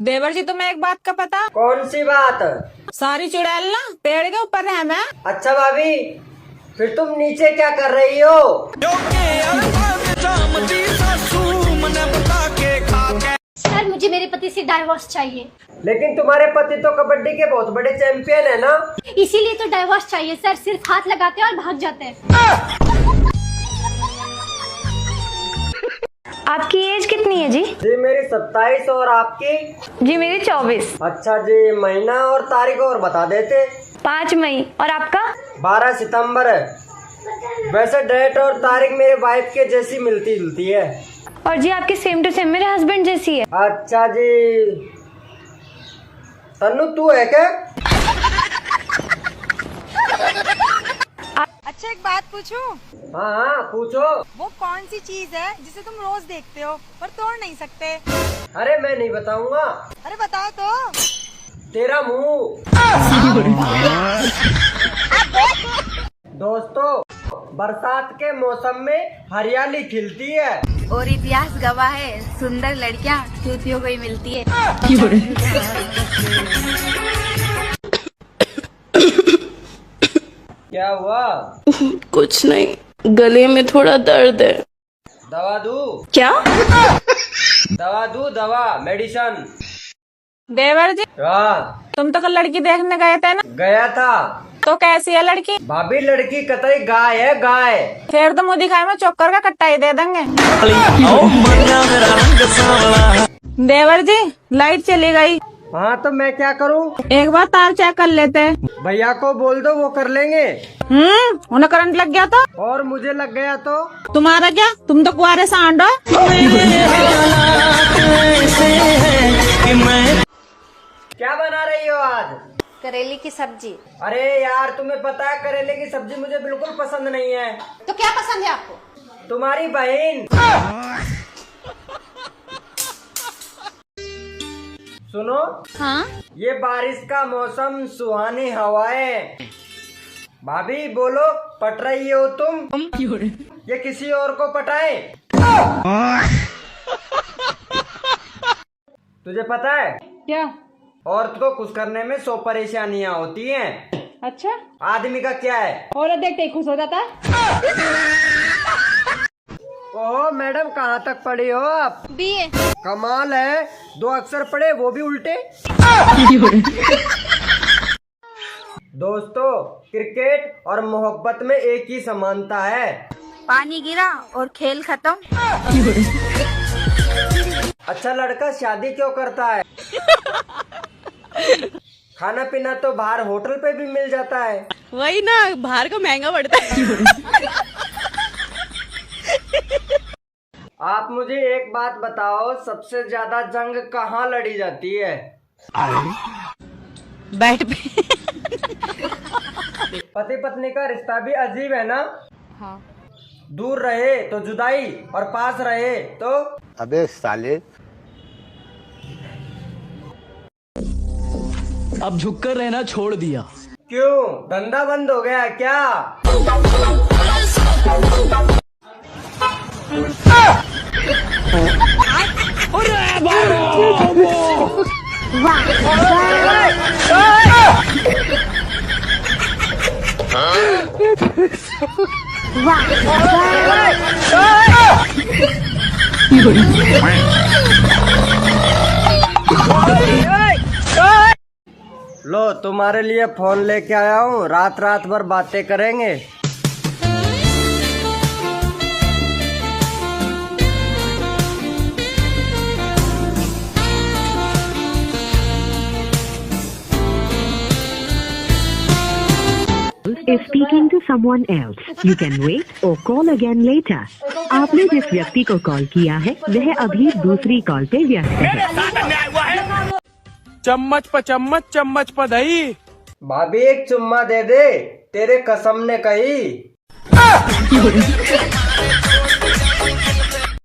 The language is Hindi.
देवर जी, तुम्हें एक बात का पता? कौन सी बात? सारी चुड़ैल ना पेड़ के ऊपर है। मैं अच्छा भाभी, फिर तुम नीचे क्या कर रही हो? सर, मुझे मेरे पति से डाइवोर्स चाहिए। लेकिन तुम्हारे पति तो कबड्डी के बहुत बड़े चैंपियन है ना। इसीलिए तो डाइवोर्स चाहिए सर। सिर्फ हाथ लगाते हैं और भाग जाते हैं। आपकी एज कितनी है जी? जी मेरी 27 और आपकी? जी मेरी 24। अच्छा जी, महीना और तारीख और बता देते। 5 मई। और आपका? 12 सितंबर है। वैसे डेट और तारीख मेरे वाइफ के जैसी मिलती जुलती है। और जी आपकी सेम टू सेम मेरे हस्बैंड जैसी है। अच्छा जी, तन्नू तू है क्या? अच्छा, एक बात पूछूं? हाँ हाँ पूछो। वो कौन सी चीज है जिसे तुम रोज देखते हो पर तोड़ नहीं सकते? अरे मैं नहीं बताऊंगा। अरे बताओ तो। तेरा मुंह। दोस्तों, बरसात के मौसम में हरियाली खिलती है और इतिहास गवाह है, सुंदर लड़कियां चूतियों को ही मिलती है। क्या हुआ? कुछ नहीं, गले में थोड़ा दर्द है। दवा दूं? क्या? दवा दूं? दवा, मेडिसन। देवर जी, हाँ तुम तो कल लड़की देखने गए थे ना? गया था। तो कैसी है लड़की? भाभी लड़की कतई गाय है, गाय। फिर तो मुँह दिखाए में चोकर का कट्टा ही दे देंगे। देवर जी, लाइट चली गई। हाँ तो मैं क्या करूं? एक बार तार चेक कर लेते हैं। भैया को बोल दो, वो कर लेंगे। उन्हें करंट लग गया तो? और मुझे लग गया तो? तुम्हारा क्या? तुम तो कुआरे सांड हो। क्या बना रही हो आज? करेले की सब्जी। अरे यार, तुम्हें पता है करेले की सब्जी मुझे बिल्कुल पसंद नहीं है। तो क्या पसंद है आपको? तुम्हारी बहन। सुनो। हाँ? ये बारिश का मौसम, सुहानी हवाएं। भाभी बोलो, पट रही हो तुम? ये किसी और को पटाए? तुझे पता है क्या? औरत को खुश करने में 100 परेशानियां होती हैं। अच्छा, आदमी का क्या है? औरत देखते ही खुश हो जाता है। ओह मैडम, कहाँ तक पढ़ी हो आप? बीए। कमाल है, 2 अक्षर पढ़े वो भी उल्टे। दोस्तों, क्रिकेट और मोहब्बत में एक ही समानता है। पानी गिरा और खेल खत्म। अच्छा लड़का शादी क्यों करता है? खाना पीना तो बाहर होटल पे भी मिल जाता है। वही ना, बाहर का महंगा पड़ता है। आप मुझे एक बात बताओ, सबसे ज्यादा जंग कहाँ लड़ी जाती है? बैठ पे। पति पत्नी का रिश्ता भी अजीब है ना? हाँ। दूर रहे तो जुदाई और पास रहे तो? अबे साले। अब झुककर रहना छोड़ दिया। क्यों, धंधा बंद हो गया क्या? लो, तुम्हारे लिए फोन लेके आया हूँ, रात रात भर बातें करेंगे। is speaking to someone else. You can wait or call again later. आपने जिस व्यक्ति को कॉल किया है वह अभी दूसरी कॉल पे व्यस्त है। चम्मच प चम्मच, चम्मच प दही। भाभी एक चुम्मा दे दे, तेरे कसम ने कही।